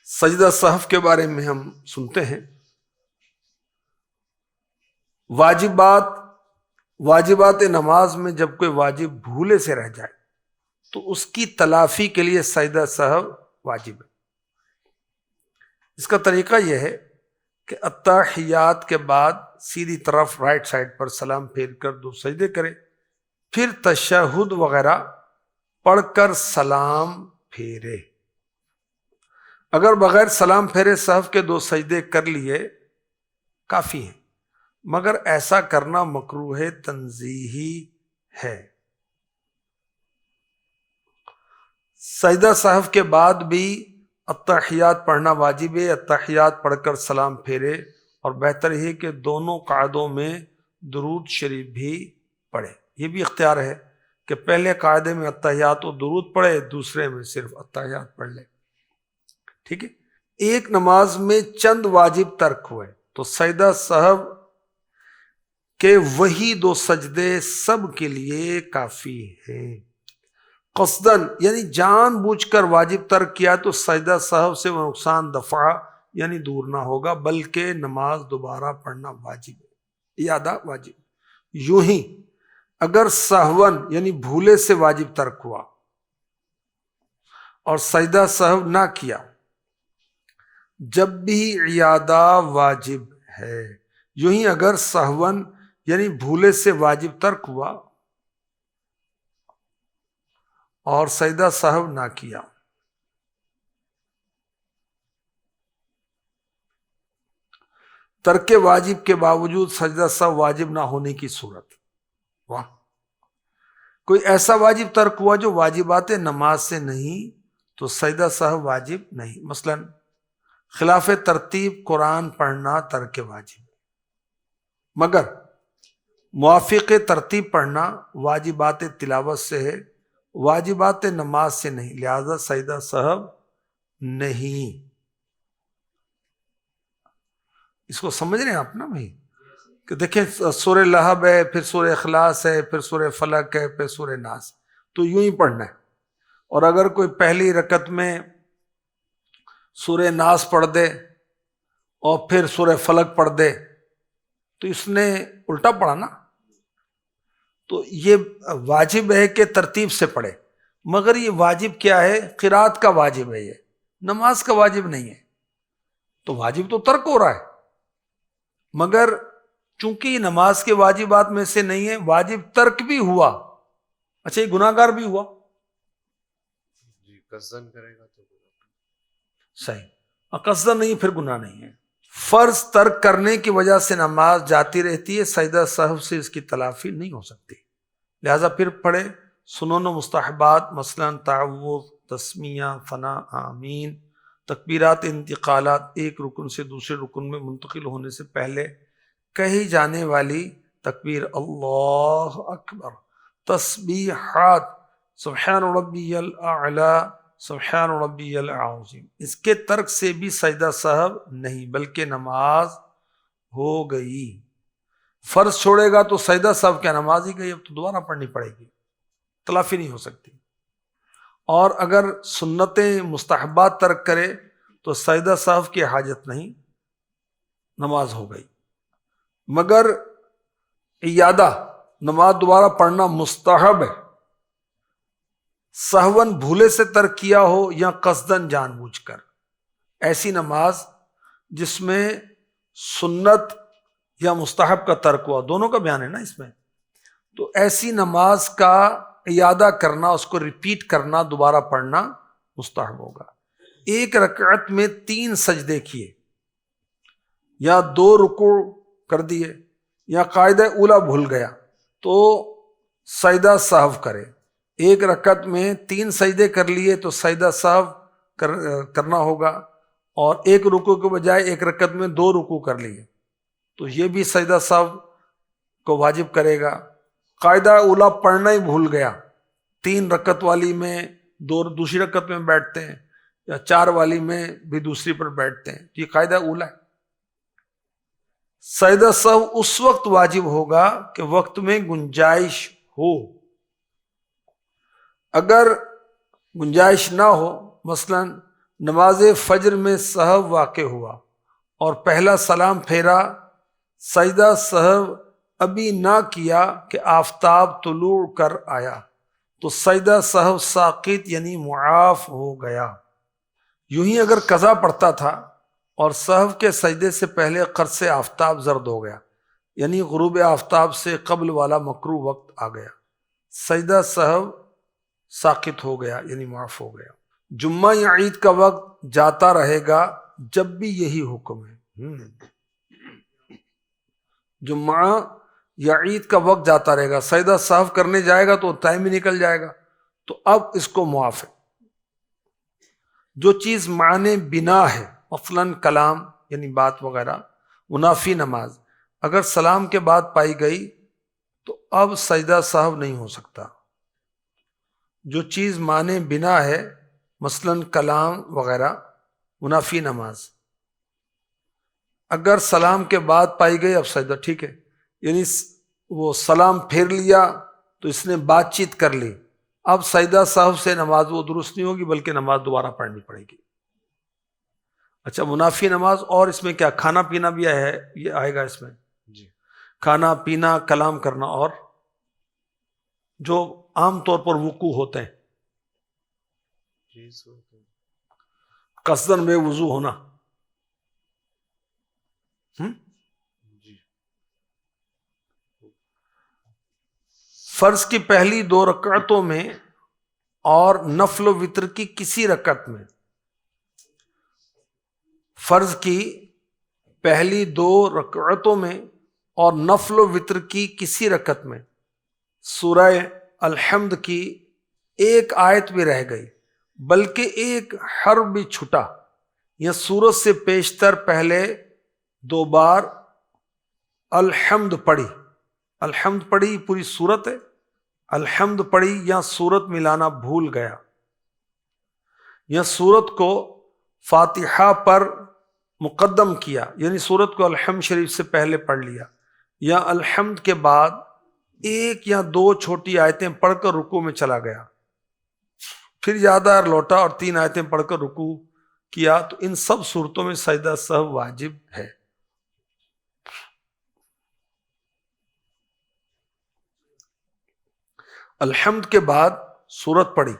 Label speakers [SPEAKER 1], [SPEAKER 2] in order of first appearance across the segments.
[SPEAKER 1] سجدہ سہو کے بارے میں ہم سنتے ہیں، واجبات نماز میں جب کوئی واجب بھولے سے رہ جائے تو اس کی تلافی کے لیے سجدہ سہو واجب ہے۔ اس کا طریقہ یہ ہے کہ التحیات کے بعد سیدھی طرف رائٹ سائڈ پر سلام پھیر کر 2 سجدے کرے، پھر تشہد وغیرہ پڑھ کر سلام پھیرے۔ اگر بغیر سلام پھیرے سہو کے 2 سجدے کر لیے کافی ہیں، مگر ایسا کرنا مکروہ تنزیہی ہے۔ سجدہ سہو کے بعد بھی التحیات پڑھنا واجب ہے۔ التحیات پڑھ کر سلام پھیرے، اور بہتر ہے کہ دونوں قعدوں میں درود شریف بھی پڑھے۔ یہ بھی اختیار ہے کہ پہلے قاعدے میں التحیات و درود پڑھے، دوسرے میں صرف التحیات پڑھ لے۔ ٹھیک ہے۔ ایک نماز میں چند واجب ترک ہوئے تو سجدہ سہو کہ وہی 2 سجدے سب کے لیے کافی ہیں۔ قصدن یعنی جان بوجھ کر واجب ترک کیا تو سجدہ سہو سے وہ نقصان دفع یعنی دور نہ ہوگا، بلکہ نماز دوبارہ پڑھنا واجب ہے، اعادہ واجب۔ یوں ہی اگر سہون یعنی بھولے سے واجب ترک ہوا اور سجدہ سہو نہ کیا، جب بھی اعادہ واجب ہے۔ یوں ہی اگر سہون یعنی بھولے سے واجب ترک ہوا اور سجدہ سہو نہ کیا، ترک واجب کے باوجود سجدہ سہو واجب نہ ہونے کی صورت، واہ، کوئی ایسا واجب ترک ہوا جو واجبات نماز سے نہیں تو سجدہ سہو واجب نہیں۔ مثلا خلاف ترتیب قرآن پڑھنا ترک واجب، مگر موافق ترتیب پڑھنا واجبات تلاوت سے ہے، واجبات نماز سے نہیں، لہذا سجدہ سہو نہیں۔ اس کو سمجھ رہے ہیں آپ نا بھائی، کہ دیکھیں سورہ لہب ہے، پھر سورہ اخلاص ہے، پھر سورہ فلق ہے، پھر سورہ ناس، تو یوں ہی پڑھنا ہے۔ اور اگر کوئی پہلی رکعت میں سورہ ناس پڑھ دے اور پھر سورہ فلق پڑھ دے تو اس نے الٹا پڑھا نا۔ تو یہ واجب ہے کہ ترتیب سے پڑھے، مگر یہ واجب کیا ہے؟ قرات کا واجب ہے، یہ نماز کا واجب نہیں ہے۔ تو واجب تو ترک ہو رہا ہے، مگر چونکہ یہ نماز کے واجبات میں سے نہیں ہے، واجب ترک بھی ہوا، اچھا یہ گناہ گار بھی ہوا،
[SPEAKER 2] جی قصدن کرے گا تو
[SPEAKER 1] صحیح، قصدن نہیں پھر گناہ نہیں ہے۔ فرض ترک کرنے کی وجہ سے نماز جاتی رہتی ہے، سجدہ سہو سے اس کی تلافی نہیں ہو سکتی، لہذا پھر پڑھے۔ سنن و مستحبات مثلا تعوذ، تسمیہ، ثناء، آمین، تکبیرات انتقالات، ایک رکن سے دوسرے رکن میں منتقل ہونے سے پہلے کہی جانے والی تکبیر اللہ اکبر، تسبیحات سبحان ربی الاعلی، سبحان ربی العظیم، اس کے ترک سے بھی سجدہ سہو نہیں بلکہ نماز ہو گئی۔ فرض چھوڑے گا تو سجدہ سہو کیا نماز ہی گئی، اب تو دوبارہ پڑھنی پڑے گی، تلافی نہیں ہو سکتی۔ اور اگر سنتیں مستحبات ترک کرے تو سجدہ سہو کی حاجت نہیں، نماز ہو گئی۔ مگر اعادہ نماز دوبارہ پڑھنا مستحب ہے، سہون بھولے سے ترک کیا ہو یا قصدن جان بوجھ کر۔ ایسی نماز جس میں سنت یا مستحب کا ترک ہوا، دونوں کا بیان ہے نا اس میں، تو ایسی نماز کا اعادہ کرنا، اس کو ریپیٹ کرنا، دوبارہ پڑھنا مستحب ہوگا۔ ایک رکعت میں 3 سجدے کیے یا 2 رکوع کر دیے یا قاعدہ اولا بھول گیا تو سجدہ سہو کرے۔ ایک رکعت میں 3 سجدے کر لیے تو سجدہ سہو کرنا ہوگا، اور ایک رکوع کے بجائے ایک رکعت میں 2 رکوع کر لیے تو یہ بھی سجدہ سہو کو واجب کرے گا۔ قاعدہ اولا پڑھنا ہی بھول گیا، 3 رکعت والی میں دوسری رکعت میں بیٹھتے ہیں یا 4 والی میں بھی دوسری پر بیٹھتے ہیں، یہ قاعدہ اولا ہے۔ سجدہ سہو اس وقت واجب ہوگا کہ وقت میں گنجائش ہو، اگر گنجائش نہ ہو، مثلا نماز فجر میں سہو واقع ہوا اور پہلا سلام پھیرا، سجدہ سہو ابھی نہ کیا کہ آفتاب طلوع کر آیا، تو سجدہ سہو ساقط یعنی معاف ہو گیا۔ یوں ہی اگر قضا پڑتا تھا اور سہو کے سجدے سے پہلے قرص آفتاب زرد ہو گیا، یعنی غروب آفتاب سے قبل والا مکروہ وقت آ گیا، سجدہ سہو ساقط ہو گیا یعنی معاف ہو گیا۔ جمعہ یا عید کا وقت جاتا رہے گا جب بھی یہی حکم ہے۔ جمعہ یا عید کا وقت جاتا رہے گا، سجدہ سہو کرنے جائے گا تو ٹائم ہی نکل جائے گا، تو اب اس کو معاف ہے۔ جو چیز معنی بنا ہے، مثلاً کلام یعنی بات وغیرہ، منافی نماز اگر سلام کے بعد پائی گئی تو اب سجدہ سہو نہیں ہو سکتا۔ جو چیز معنی بنا ہے، مثلاً کلام وغیرہ، منافی نماز اگر سلام کے بعد پائی گئی اب سجدہ ٹھیک ہے، یعنی وہ سلام پھیر لیا تو اس نے بات چیت کر لی، اب سجدہ سہو سے نماز وہ درست نہیں ہوگی بلکہ نماز دوبارہ پڑھنی پڑے گی۔ اچھا، منافی نماز اور اس میں کیا کھانا پینا بھی ہے، یہ آئے گا اس میں
[SPEAKER 2] جی
[SPEAKER 1] کھانا پینا، کلام کرنا، اور جو عام طور پر وقوع ہوتے ہیں،
[SPEAKER 2] جی سو
[SPEAKER 1] قصدن بے وضو ہونا،
[SPEAKER 2] جی
[SPEAKER 1] فرض کی پہلی 2 رکعتوں میں اور نفل و وتر کی کسی رکعت میں، فرض کی پہلی 2 رکعتوں میں اور نفل و وتر کی کسی رکعت میں سورہ الحمد کی ایک آیت بھی رہ گئی بلکہ ایک حرف بھی چھٹا، یا سورت سے پیشتر پہلے 2 بار الحمد پڑھی، الحمد پڑھی پوری سورت ہے، الحمد پڑھی یا سورت ملانا بھول گیا، یا سورت کو فاتحہ پر مقدم کیا یعنی سورت کو الحمد شریف سے پہلے پڑھ لیا، یا الحمد کے بعد 1 یا 2 چھوٹی آیتیں پڑھ کر رکوع میں چلا گیا، پھر یاد آیا لوٹا اور 3 آیتیں پڑھ کر رکوع کیا، تو ان سب صورتوں میں سجدہ سہو واجب ہے۔ الحمد کے بعد سورت پڑھی،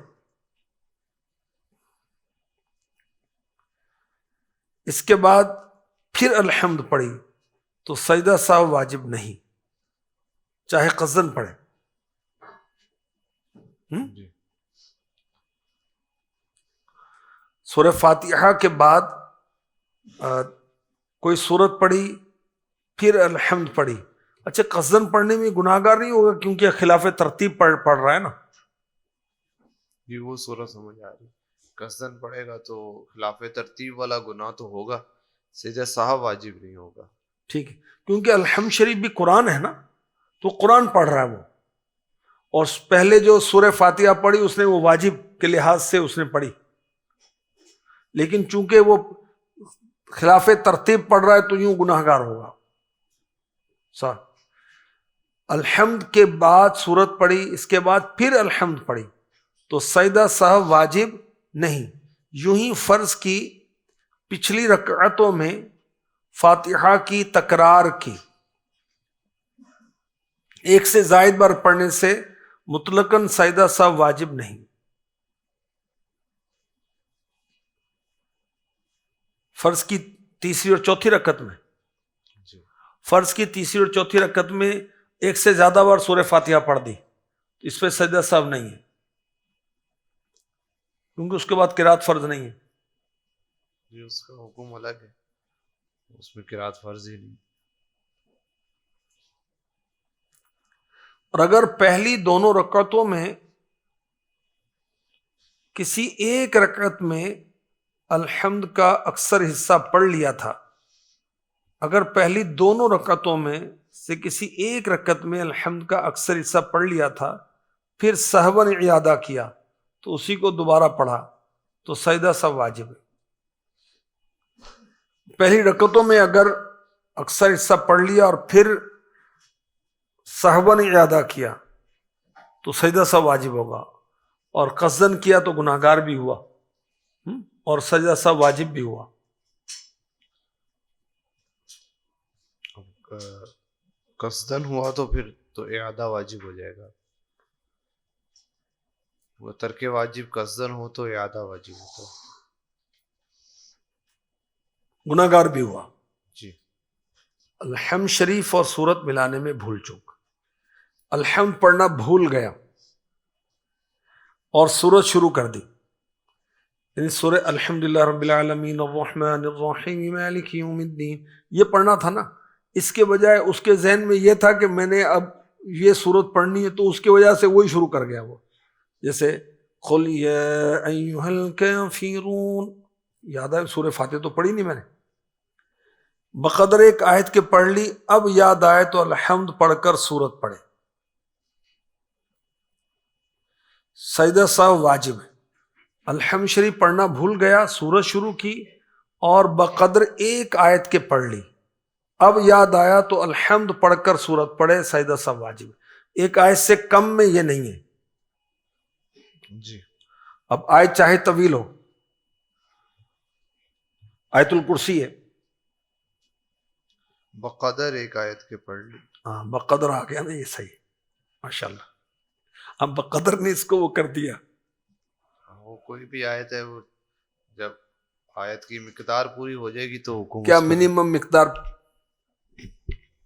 [SPEAKER 1] اس کے بعد پھر الحمد پڑھی تو سجدہ سہو واجب نہیں، چاہے قصدن پڑھے۔
[SPEAKER 2] جی
[SPEAKER 1] سورہ فاتحہ کے بعد کوئی سورت پڑھی پھر الحمد پڑھی، اچھا قصدن پڑھنے میں گناہگار نہیں ہوگا کیونکہ خلاف ترتیب پڑھ رہا ہے نا؟
[SPEAKER 2] جی وہ صورت سمجھ آ رہی، قصدن پڑھے گا تو خلاف ترتیب والا گناہ تو ہوگا، سجدہ سہو واجب نہیں ہوگا۔
[SPEAKER 1] ٹھیک ہے، کیونکہ الحمد شریف بھی قرآن ہے نا، تو قرآن پڑھ رہا ہے وہ، اور پہلے جو سورہ فاتحہ پڑھی اس نے وہ واجب کے لحاظ سے اس نے پڑھی، لیکن چونکہ وہ خلاف ترتیب پڑھ رہا ہے تو یوں گناہگار ہوگا۔ الحمد کے بعد سورت پڑھی، اس کے بعد پھر الحمد پڑھی تو سجدہ سہو واجب نہیں۔ یوں ہی فرض کی پچھلی رکعتوں میں فاتحہ کی تکرار کی، 1 سے زائد بار پڑھنے سے مطلقاً سجدہ سہو واجب نہیں۔ فرض کی تیسری اور چوتھی رکعت میں،
[SPEAKER 2] جی
[SPEAKER 1] فرض کی تیسری اور چوتھی رکعت میں 1 سے زیادہ بار سورہ فاتحہ پڑھ دی تو اس پہ سجدہ سہو نہیں ہے، کیونکہ اس کے بعد قرات فرض نہیں ہے۔
[SPEAKER 2] جی اس کا حکم الگ ہے، اس میں قرات فرض ہی نہیں۔
[SPEAKER 1] اور اگر پہلی دونوں رکعتوں میں کسی ایک رکعت میں الحمد کا اکثر حصہ پڑھ لیا تھا، اگر پہلی دونوں رکعتوں میں سے کسی ایک رکعت میں الحمد کا اکثر حصہ پڑھ لیا تھا، پھر سہواً اعادہ کیا تو اسی کو دوبارہ پڑھا تو سجدہ سہو واجب ہے۔ پہلی رکعتوں میں اگر اکثر حصہ پڑھ لیا اور پھر سہواً اعادہ کیا تو سجدہ سہو واجب ہوگا، اور قصدن کیا تو گناہگار بھی ہوا، اور سجدہ سہو واجب بھی ہوا.
[SPEAKER 2] قصدن ہوا تو پھر تو اعادہ واجب ہو جائے گا. وہ ترک واجب قصدن ہو تو اعادہ واجب ہوتا.
[SPEAKER 1] گناہ گار بھی ہوا.
[SPEAKER 2] جی.
[SPEAKER 1] الحمد شریف اور سورت ملانے میں بھول چوک. الحمد پڑھنا بھول گیا اور سورت شروع کر دی، یعنی سورہ الحمدللہ رب العالمین الرحمن الرحیم مالک یوم الدین یہ پڑھنا تھا نا، اس کے بجائے اس کے ذہن میں یہ تھا کہ میں نے اب یہ سورت پڑھنی ہے، تو اس کی وجہ سے وہی شروع کر گیا. وہ جیسے قل یا ایھا الکافرون، یاد ہے سورہ فاتحہ تو پڑھی نہیں میں نے، بقدر ایک آیت کے پڑھ لی، اب یاد آئے تو الحمد پڑھ کر سورت پڑھے. سجدہ سہو واجب ہے. الحمد شریف پڑھنا بھول گیا، سورت شروع کی اور بقدر ایک آیت کے پڑھ لی، اب یاد آیا تو الحمد پڑھ کر سورت پڑھے، سجدہ سہو واجب ہے. ایک آیت سے کم میں یہ نہیں ہے.
[SPEAKER 2] جی.
[SPEAKER 1] اب آیت چاہے طویل ہو، آیت الکرسی ہے،
[SPEAKER 2] بقدر ایک آیت کے پڑھ لی.
[SPEAKER 1] ہاں بقدر آ گیا نا، یہ صحیح ماشاءاللہ. اب بقدر نے اس کو وہ کر دیا.
[SPEAKER 2] وہ کوئی بھی آیت ہے، وہ جب آیت کی مقدار پوری ہو جائے گی تو حکم
[SPEAKER 1] کیا
[SPEAKER 2] اس کا
[SPEAKER 1] منیمم مقدار؟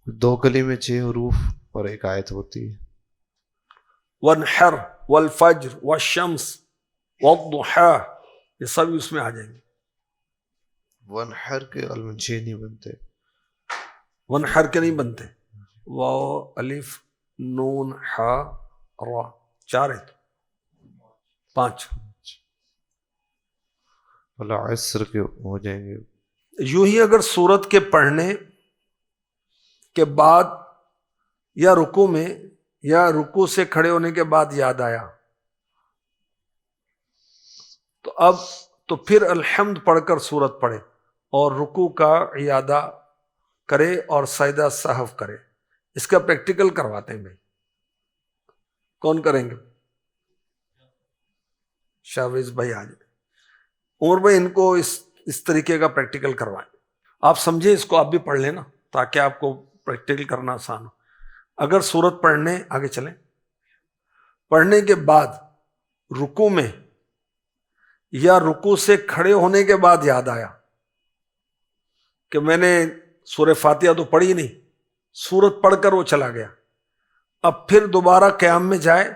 [SPEAKER 2] 2 کلمے 6 حروف اور ایک آیت ہوتی ہے.
[SPEAKER 1] وَالْحَرْ وَالْفَجْرِ وَالشَّمْسِ وَالضُّحَىٰ، یہ سب اس میں آ جائیں گے.
[SPEAKER 2] ونحر کے علم 6 نہیں بنتے،
[SPEAKER 1] ونحر کے نہیں بنتے. واو الف نون ہا را، 4 ہے تو 5.
[SPEAKER 2] والعصر کے ہو جائیں گے.
[SPEAKER 1] یوں ہی اگر سورت کے پڑھنے کے بعد یا رکوع میں یا رکوع سے کھڑے ہونے کے بعد یاد آیا تو اب تو پھر الحمد پڑھ کر سورت پڑھے اور رکوع کا اعادہ کرے اور سجدہ سہو کرے. اس کا پریکٹیکل کرواتے ہیں بھائی. کون کریں گے؟ شاویز بھائی آ جائے. عمر بھائی ان کو اس طریقے کا پریکٹیکل کروائیں. آپ سمجھیں اس کو، آپ بھی پڑھ لیں نا تاکہ آپ کو پریکٹیکل کرنا آسان ہو. اگر سورت پڑھنے آگے چلیں، پڑھنے کے بعد رکوع میں یا رکوع سے کھڑے ہونے کے بعد یاد آیا کہ میں نے سورہ فاتحہ تو پڑھی نہیں، سورت پڑھ کر وہ چلا گیا، اب پھر دوبارہ قیام میں جائے،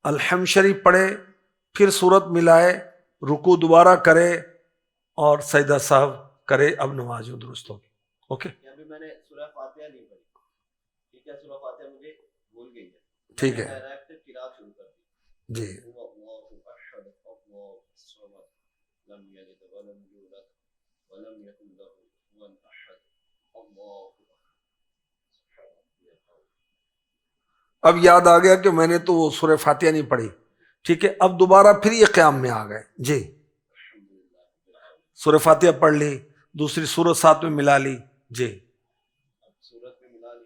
[SPEAKER 1] الحمد شریف پڑھے، پھر سورت ملائے، رکوع دوبارہ کرے اور سجدہ سہو کرے، اب نماز یوں درست ہوگی. اوکے
[SPEAKER 3] ابھی میں نے سورہ فاتحہ نہیں پڑھی، ٹھیک ہے، سورہ فاتحہ مجھے بھول گئی ہے،
[SPEAKER 1] ٹھیک ہے
[SPEAKER 3] ڈائریکٹ قرات شروع کر دی.
[SPEAKER 1] جی.
[SPEAKER 3] اللہ احد اللہ الصمد لم یلد ولم یولد ولم یکن له کفوا احد اللہ.
[SPEAKER 1] اب یاد آ گیا کہ میں نے تو وہ سورہ فاتحہ نہیں پڑھی، ٹھیک ہے، اب دوبارہ پھر یہ قیام میں آ گئے. جی سورہ فاتحہ پڑھ لی، دوسری سورت ساتھ میں ملا لی. جی
[SPEAKER 3] سورت میں ملا لی،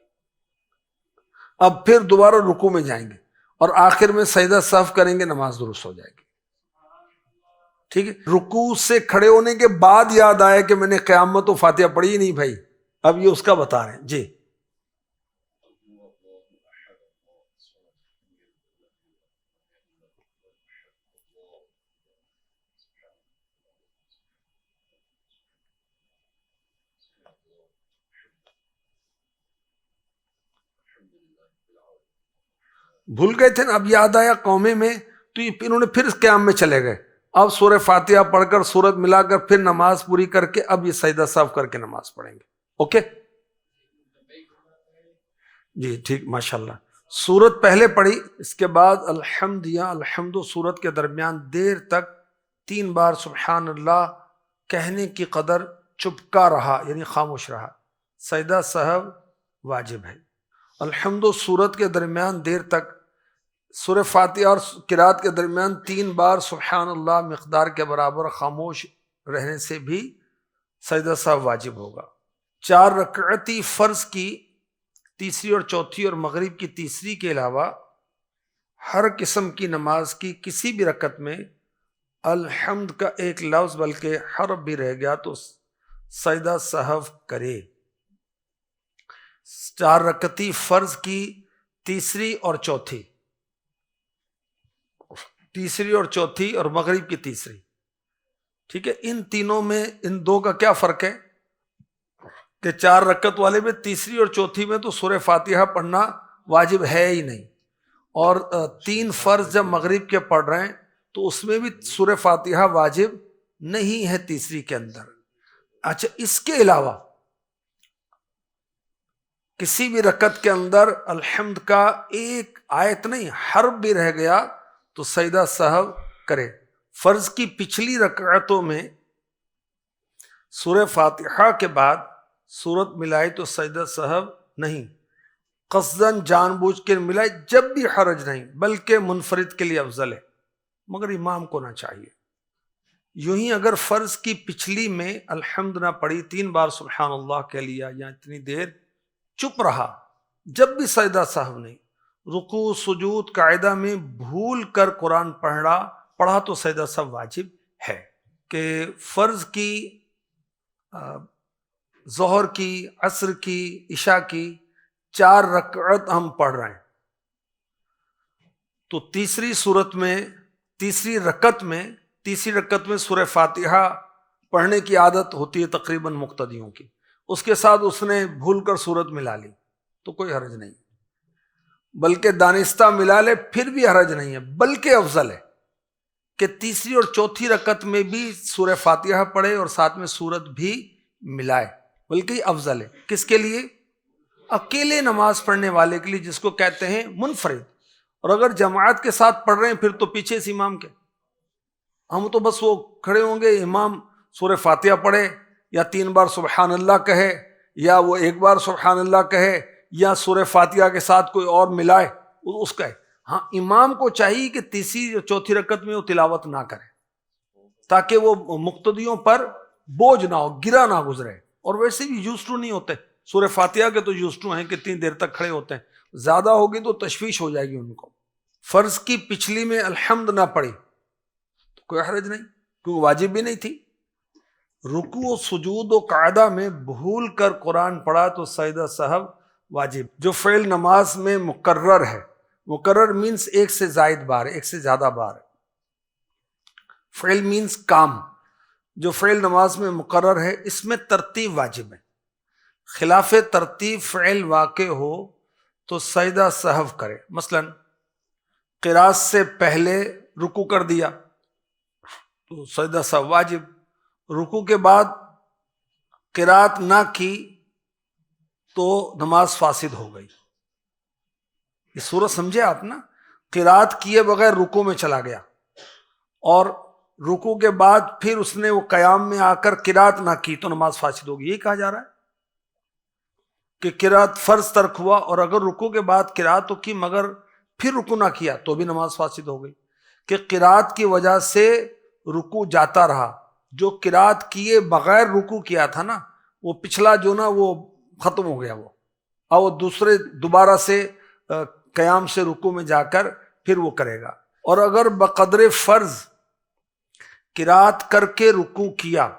[SPEAKER 1] اب پھر دوبارہ رکوع میں جائیں گے اور آخر میں سجدہ سہو کریں گے، نماز درست ہو جائے گی. ٹھیک ہے. رکوع سے کھڑے ہونے کے بعد یاد آیا کہ میں نے قیام میں تو فاتحہ پڑھی ہی نہیں بھائی، اب یہ اس کا بتا رہے ہیں. جی بھول گئے تھے نا، اب یاد آیا قومے میں تو یہ انہوں نے پھر قیام میں چلے گئے. اب سورہ فاتحہ پڑھ کر سورت ملا کر پھر نماز پوری کر کے اب یہ سجدہ سہو کر کے نماز پڑھیں گے. اوکے جی ٹھیک ماشاءاللہ. سورت پہلے پڑھی، اس کے بعد الحمد یا الحمد سورت کے درمیان دیر تک 3 بار سبحان اللہ کہنے کی قدر چپکا رہا، یعنی خاموش رہا. سجدہ سہو واجب ہے. الحمد سورت کے درمیان دیر تک، سورہ فاتحہ اور قرات کے درمیان 3 بار سبحان اللہ مقدار کے برابر خاموش رہنے سے بھی سجدہ سہو واجب ہوگا. 4 رکعتی فرض کی تیسری اور چوتھی اور مغرب کی تیسری کے علاوہ ہر قسم کی نماز کی کسی بھی رکعت میں الحمد کا ایک لفظ بلکہ حرف بھی رہ گیا تو سجدہ سہو کرے۔ 4 رکعتی فرض کی تیسری اور چوتھی اور مغرب کی تیسری، ٹھیک ہے، ان تینوں میں ان دو کا کیا فرق ہے کہ 4 رکعت والے میں تیسری اور چوتھی میں تو سورہ فاتحہ پڑھنا واجب ہے ہی نہیں، اور 3 فرض جب مغرب کے پڑھ رہے ہیں تو اس میں بھی سورہ فاتحہ واجب نہیں ہے تیسری کے اندر۔ اچھا، اس کے علاوہ کسی بھی رکعت کے اندر الحمد کا ایک آیت نہیں حرف بھی رہ گیا تو سجدہ سہو کرے۔ فرض کی پچھلی رکعتوں میں سورہ فاتحہ کے بعد سورت ملائی تو سجدہ سہو نہیں، قصداً جان بوجھ کے ملائی جب بھی حرج نہیں، بلکہ منفرد کے لیے افضل ہے، مگر امام کو نہ چاہیے۔ یوں ہی اگر فرض کی پچھلی میں الحمد نہ پڑھی، 3 بار سبحان اللہ کہہ لیا یا اتنی دیر چپ رہا، جب بھی سجدہ سہو نہیں، رکوع سجود قاعدہ میں بھول کر قرآن پڑھا تو سجدہ سہو واجب ہے۔ کہ فرض کی، ظہر کی، عصر کی، عشاء کی 4 رکعت ہم پڑھ رہے ہیں تو تیسری رکعت میں سورہ فاتحہ پڑھنے کی عادت ہوتی ہے تقریباً مقتدیوں کی، اس کے ساتھ اس نے بھول کر سورت ملا لی تو کوئی حرج نہیں، بلکہ دانستہ ملا لے پھر بھی حرج نہیں ہے، بلکہ افضل ہے کہ تیسری اور چوتھی رکعت میں بھی سورہ فاتحہ پڑھے اور ساتھ میں سورت بھی ملائے، بلکہ افضل ہے۔ کس کے لیے؟ اکیلے نماز پڑھنے والے کے لیے، جس کو کہتے ہیں منفرد۔ اور اگر جماعت کے ساتھ پڑھ رہے ہیں پھر تو پیچھے سے امام کے، ہم تو بس وہ کھڑے ہوں گے، امام سورہ فاتحہ پڑھے یا 3 بار سبحان اللہ کہے یا وہ 1 بار سبحان اللہ کہے یا سورہ فاتحہ کے ساتھ کوئی اور ملائے اس کا ہے۔ ہاں، امام کو چاہیے کہ تیسری اور چوتھی رکعت میں وہ تلاوت نہ کرے تاکہ وہ مقتدیوں پر بوجھ نہ ہو، گرا نہ گزرے، اور ویسے بھی یوزٹو نہیں ہوتے سورہ فاتحہ کے، تو یوزٹو ہیں کہ 3 دیر تک کھڑے ہوتے ہیں، زیادہ ہوگی تو تشویش ہو جائے گی ان کو۔ فرض کی پچھلی میں الحمد نہ پڑھی تو کوئی حرج نہیں، کیونکہ واجب بھی نہیں تھی۔ رکوع و سجود و قعدہ میں بھول کر قرآن پڑھا تو سجدہ سہو واجب۔ جو فعل نماز میں مقرر ہے، مقرر مینس ایک سے زائد بار، ایک سے زیادہ بار، فعل مینس کام، جو فعل نماز میں مقرر ہے اس میں ترتیب واجب ہے۔ خلاف ترتیب فعل واقع ہو تو سجدہ سہو کرے۔ مثلا قراءت سے پہلے رکوع کر دیا تو سجدہ سہو واجب، رکوع کے بعد قراءت نہ کی تو نماز فاسد ہو گئی۔ یہ صورت سمجھے آپ نا، قراءت کیے بغیر رکوع میں چلا گیا اور رکوع کے بعد پھر اس نے وہ قیام میں آ کر قراءت نہ کی تو نماز فاسد ہوگی۔ یہی کہا جا رہا ہے کہ قراءت فرض ترک ہوا، اور اگر رکوع کے بعد قراءت تو کی مگر پھر رکوع نہ کیا تو بھی نماز فاسد ہو گئی، کہ قراءت کی وجہ سے رکوع جاتا رہا۔ جو قراءت کیے بغیر رکوع کیا تھا نا، وہ پچھلا جو نا وہ ختم ہو گیا، وہ اور وہ دوبارہ سے قیام سے رکوع میں جا کر پھر وہ کرے گا۔ اور اگر بقدر فرض قراءت کر کے رکوع کیا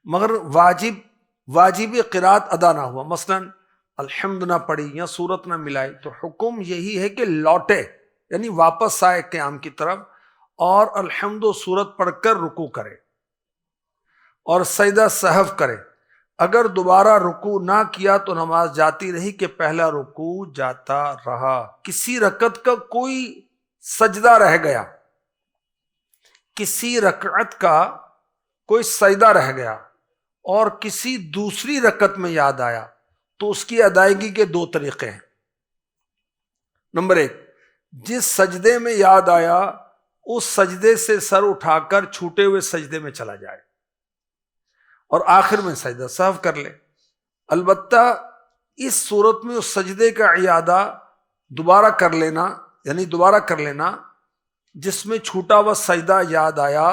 [SPEAKER 1] مگر واجب قراءت ادا نہ ہوا، مثلا الحمد نہ پڑھی یا سورت نہ ملائی، تو حکم یہی ہے کہ لوٹے، یعنی واپس آئے قیام کی طرف اور الحمد و سورت پڑھ کر رکوع کرے اور سجدہ سہو کرے۔ اگر دوبارہ رکوع نہ کیا تو نماز جاتی رہی کہ پہلا رکوع جاتا رہا۔ کسی رکعت کا کوئی سجدہ رہ گیا، کسی رکعت کا کوئی سجدہ رہ گیا اور کسی دوسری رکعت میں یاد آیا تو اس کی ادائیگی کے 2 طریقے ہیں۔ نمبر 1، جس سجدے میں یاد آیا اس سجدے سے سر اٹھا کر چھوٹے ہوئے سجدے میں چلا جائے اور آخر میں سجدہ سہو کر لے۔ البتہ اس صورت میں اس سجدے کا اعادہ دوبارہ کر لینا جس میں چھوٹا ہوا سجدہ یاد آیا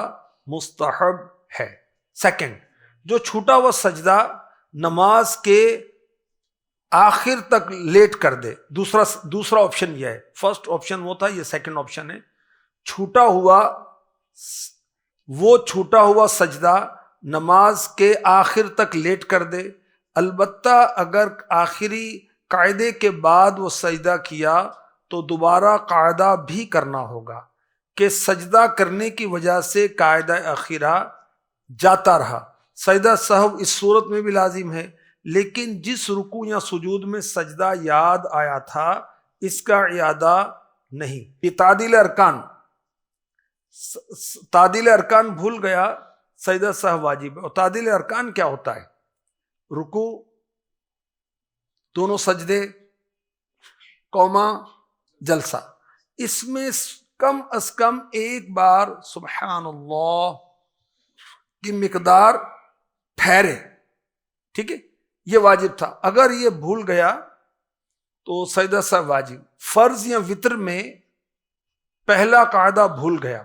[SPEAKER 1] مستحب ہے۔ سیکنڈ، جو چھوٹا ہوا سجدہ نماز کے آخر تک لیٹ کر دے، دوسرا آپشن یہ ہے، فرسٹ آپشن وہ تھا، یہ سیکنڈ آپشن ہے، چھوٹا ہوا وہ چھوٹا ہوا سجدہ نماز کے آخر تک لیٹ کر دے، البتہ اگر آخری قاعدے کے بعد وہ سجدہ کیا تو دوبارہ قاعدہ بھی کرنا ہوگا کہ سجدہ کرنے کی وجہ سے قاعدہ اخیرہ جاتا رہا۔ سجدہ سہو اس صورت میں بھی لازم ہے، لیکن جس رکوع یا سجود میں سجدہ یاد آیا تھا اس کا اعادہ نہیں۔ یہ تعدیل ارکان، تعدیل ارکان بھول گیا، سجدہ سہو واجب ہے۔ اور تعدیل ارکان کیا ہوتا ہے؟ رکوع، دونوں سجدے، قوما، جلسہ۔ اس میں کم از کم ایک بار سبحان اللہ کی مقدار ٹھہرے، ٹھیک ہے، یہ واجب تھا۔ اگر یہ بھول گیا تو سجدہ سہو واجب۔ فرض یا وتر میں پہلا قاعدہ بھول گیا،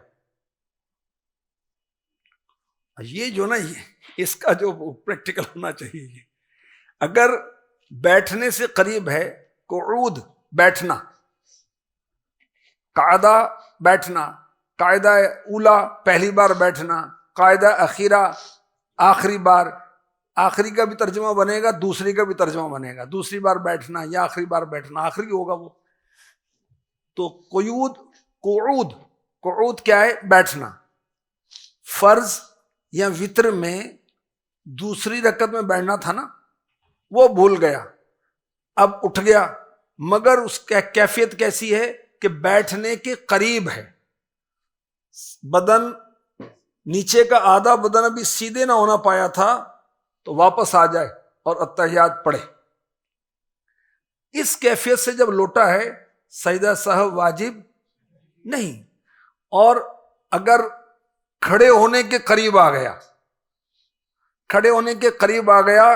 [SPEAKER 1] یہ جو نا یہ اس کا جو پریکٹیکل ہونا چاہیے، اگر بیٹھنے سے قریب ہے، قعود بیٹھنا، قاعدہ بیٹھنا، قاعدہ اولا پہلی بار بیٹھنا، قاعدہ اخیرہ آخری بار، آخری کا بھی ترجمہ بنے گا، دوسری کا بھی ترجمہ بنے گا، دوسری بار بیٹھنا یا آخری بار بیٹھنا، آخری ہوگا وہ۔ تو قعود، قعود، قعود کیا ہے؟ بیٹھنا۔ فرض یا وتر میں دوسری رکعت میں بیٹھنا تھا نا، وہ بھول گیا، اب اٹھ گیا، مگر اس کی کیفیت کیسی ہے کہ بیٹھنے کے قریب ہے، بدن نیچے کا آدھا بدن ابھی سیدھے نہ ہونا پایا تھا، تو واپس آ جائے اور اتحیات پڑھے۔ اس کیفیت سے جب لوٹا ہے سجدہ سہو واجب نہیں۔ اور اگر کھڑے ہونے کے قریب آ گیا، کھڑے ہونے کے قریب آ گیا،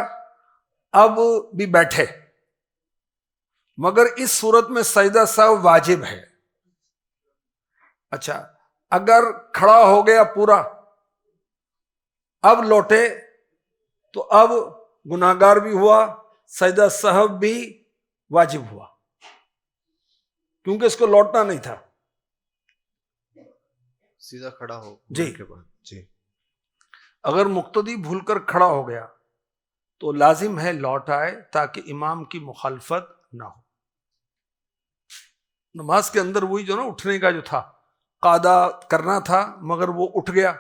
[SPEAKER 1] اب بھی بیٹھے، مگر اس صورت میں سجدہ سہو واجب ہے۔ اچھا، اگر کھڑا ہو گیا پورا، اب لوٹے، تو اب گناہگار بھی ہوا، سجدہ سہو بھی واجب ہوا، کیونکہ اس کو لوٹنا نہیں تھا،
[SPEAKER 2] سیدھا کھڑا ہو
[SPEAKER 1] جی
[SPEAKER 2] کے بعد۔ جی،
[SPEAKER 1] اگر مقتدی بھول کر کھڑا ہو گیا تو لازم ہے لوٹ آئے تاکہ امام کی مخالفت نہ ہو۔ نماز کے اندر وہی جو نا اٹھنے کا جو تھا، قاعدہ کرنا تھا مگر وہ اٹھ گیا،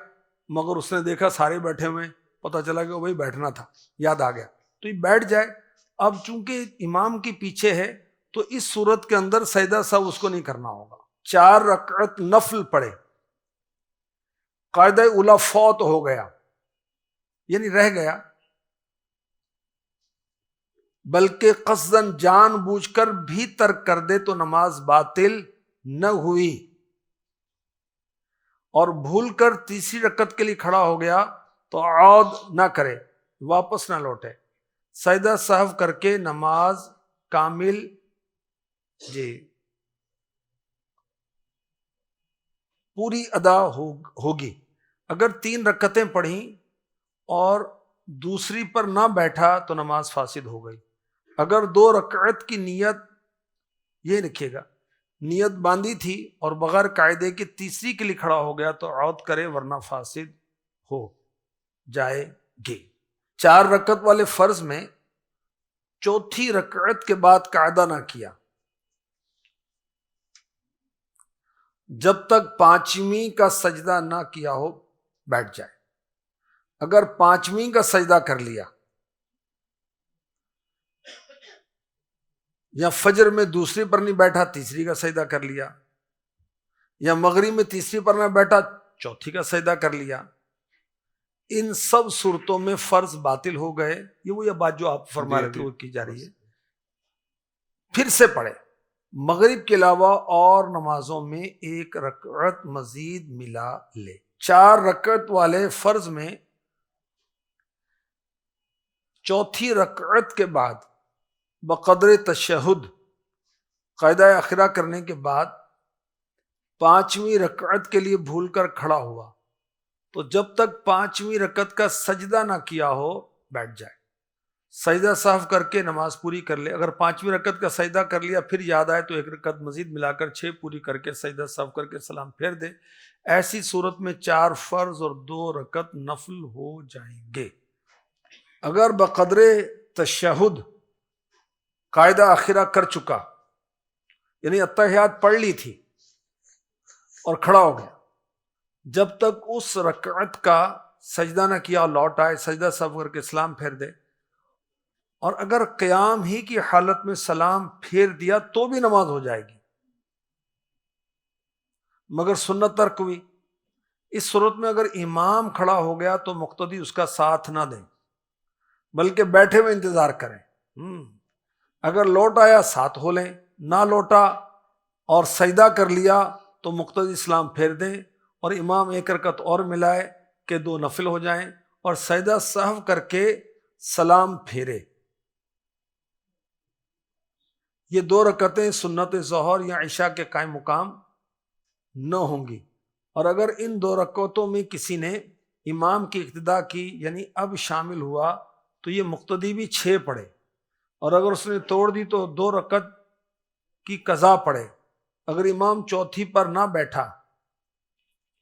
[SPEAKER 1] مگر اس نے دیکھا سارے بیٹھے ہوئے، پتہ چلا کہ وہی بیٹھنا تھا، یاد آ گیا تو یہ بیٹھ جائے۔ اب چونکہ امام کی پیچھے ہے تو اس صورت کے اندر سجدہ سہو اس کو نہیں کرنا ہوگا۔ 4 رکعت نفل پڑھے، قاعدہ اولا فوت ہو گیا، یعنی رہ گیا، بلکہ قصداً جان بوجھ کر بھی ترک کر دے تو نماز باطل نہ ہوئی، اور بھول کر تیسری رکعت کے لیے کھڑا ہو گیا تو عود نہ کرے، واپس نہ لوٹے، سجدہ سہو کر کے نماز کامل جی پوری ادا ہوگی۔ اگر 3 رکعتیں پڑھیں اور دوسری پر نہ بیٹھا تو نماز فاسد ہو گئی۔ اگر 2 رکعت کی نیت، یہ لکھیے گا، نیت باندھی تھی اور بغیر قاعدے کی تیسری کے لیے کھڑا ہو گیا تو عود کرے، ورنہ فاسد ہو جائے گی۔ 4 رکعت والے فرض میں چوتھی رکعت کے بعد قاعدہ نہ کیا، جب تک 5ویں کا سجدہ نہ کیا ہو بیٹھ جائے۔ اگر 5ویں کا سجدہ کر لیا یا فجر میں دوسری پر نہیں بیٹھا، تیسری کا سجدہ کر لیا، یا مغرب میں تیسری پر نہ بیٹھا، چوتھی کا سجدہ کر لیا، ان سب صورتوں میں فرض باطل ہو گئے۔ یہ وہ بات جو آپ فرما رہے تھے وہ کی جا رہی ہے۔ پھر سے پڑھے، مغرب کے علاوہ اور نمازوں میں 1 رکعت مزید ملا لے۔ 4 رکعت والے فرض میں چوتھی رکعت کے بعد بقدر تشہد قاعدہ اخیرہ کرنے کے بعد 5ویں رکعت کے لیے بھول کر کھڑا ہوا تو جب تک 5ویں رکعت کا سجدہ نہ کیا ہو بیٹھ جائے، سجدہ سہو کر کے نماز پوری کر لے۔ اگر 5ویں رکعت کا سجدہ کر لیا پھر یاد آئے تو 1 رکعت مزید ملا کر 6 پوری کر کے سجدہ سہو کر کے سلام پھیر دے۔ ایسی صورت میں 4 فرض اور 2 رکعت نفل ہو جائیں گے۔ اگر بقدر تشہد قاعدہ آخرہ کر چکا، یعنی اتحیات پڑھ لی تھی اور کھڑا ہو گیا، جب تک اس رکعت کا سجدہ نہ کیا اور لوٹ آئے، سجدہ سہو کر کے سلام پھیر دے، اور اگر قیام ہی کی حالت میں سلام پھیر دیا تو بھی نماز ہو جائے گی، مگر سنت ترک ہوئی۔ اس صورت میں اگر امام کھڑا ہو گیا تو مقتدی اس کا ساتھ نہ دیں، بلکہ بیٹھے ہوئے انتظار کریں۔ اگر لوٹ آیا ساتھ ہو لیں، نہ لوٹا اور سجدہ کر لیا تو مقتدی سلام پھیر دیں اور امام 1 رکعت اور ملائے کہ 2 نفل ہو جائیں، اور سجدہ سہو کر کے سلام پھیرے۔ یہ 2 رکعتیں سنت ظہر یا عشاء کے قائم مقام نہ ہوں گی، اور اگر ان 2 رکعتوں میں کسی نے امام کی اقتداء کی، یعنی اب شامل ہوا، تو یہ مقتدی بھی 6 پڑھے، اور اگر اس نے توڑ دی تو 2 رکعت کی قضا پڑھے۔ اگر امام چوتھی پر نہ بیٹھا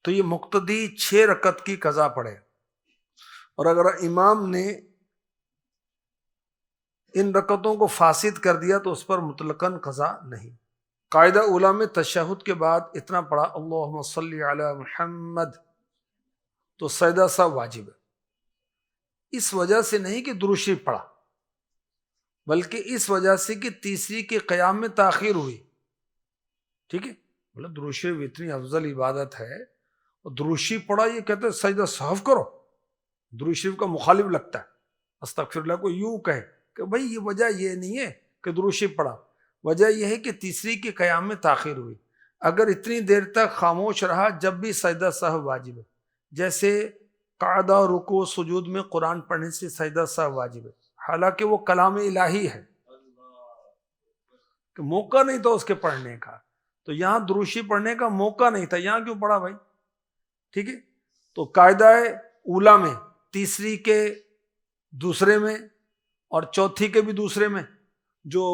[SPEAKER 1] تو یہ مقتدی 6 رکعت کی قضا پڑھے، اور اگر امام نے ان رکعتوں کو فاسد کر دیا تو اس پر مطلقاً قضا نہیں۔ قاعدہ اولیٰ میں تشہد کے بعد اتنا پڑھا اللہم صلی علی محمد، تو سجدہ سہو واجب ہے۔ اس وجہ سے نہیں کہ درود شریف پڑھا، بلکہ اس وجہ سے کہ تیسری کے قیام میں تاخیر ہوئی، ٹھیک ہے، مطلب درود شریف اتنی افضل عبادت ہے، اور درود شریف پڑھا یہ کہتے ہیں سجدہ سہو کرو، درود شریف کا مخالف لگتا ہے۔ استغفر اللہ کو یوں کہے کہ بھئی یہ وجہ یہ نہیں ہے کہ درود شریف پڑھا، وجہ یہ ہے کہ تیسری کے قیام میں تاخیر ہوئی۔ اگر اتنی دیر تک خاموش رہا جب بھی سجدہ سہو واجب ہے، جیسے قعدہ رکوع سجود میں قرآن پڑھنے سے سجدہ سہو واجب ہے، حالانکہ وہ کلام الہی ہے کہ موقع نہیں تھا اس کے پڑھنے کا، تو یہاں درود شریف پڑھنے کا موقع نہیں تھا، یہاں کیوں پڑھا بھائی؟ ٹھیک ہے، تو قاعدہ اولیٰ میں تیسری کے دوسرے میں اور چوتھی کے بھی دوسرے میں جو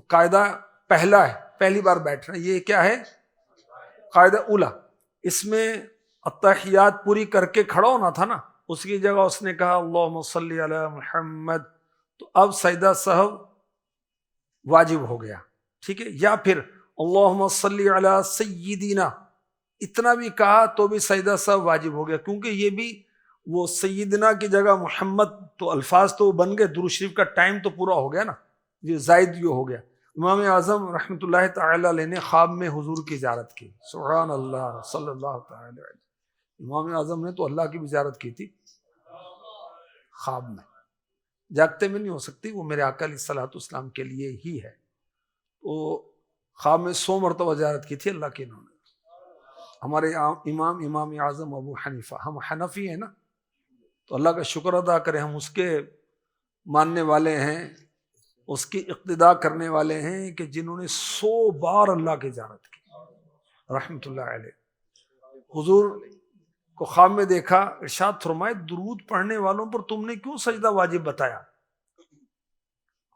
[SPEAKER 1] قاعدہ پہلا ہے، پہلی بار بیٹھنا، یہ کیا ہے؟ قاعدہ اولیٰ۔ اس میں التحیات پوری کر کے کھڑا ہونا تھا نا، اس کی جگہ اس نے کہا اللہم صلی علی محمد، تو اب سجدہ سہو واجب ہو گیا، ٹھیک ہے۔ یا پھر اللہم صلی علی سیدنا، اتنا بھی کہا تو بھی سجدہ سہو واجب ہو گیا، کیونکہ یہ بھی وہ سیدنا کی جگہ محمد، تو الفاظ تو بن گئے، درود شریف کا ٹائم تو پورا ہو گیا نا، یہ زائد یہ ہو گیا۔ امام اعظم رحمۃ اللہ تعالی علیہ نے خواب میں حضور کی زیارت کی، سبحان اللہ، صلی اللہ تعالی علیہ۔ امام اعظم نے تو اللہ کی بھی زیارت کی تھی خواب میں، جاگتے میں نہیں ہو سکتی، وہ میرے آقا علیہ الصلوۃ والسلام کے لیے ہی ہے۔ وہ خواب میں 100 مرتبہ زیارت کی تھی اللہ کی انہوں نے۔ ہمارے امام اعظم ابو حنیفہ، ہم حنفی ہیں نا، تو اللہ کا شکر ادا کریں، ہم اس کے ماننے والے ہیں، اس کی اقتداء کرنے والے ہیں کہ جنہوں نے 100 بار اللہ کی زیارت کی، رحمت اللہ علیہ۔ حضور کو خواب میں دیکھا، ارشاد فرمائے درود پڑھنے والوں پر تم نے کیوں سجدہ واجب بتایا؟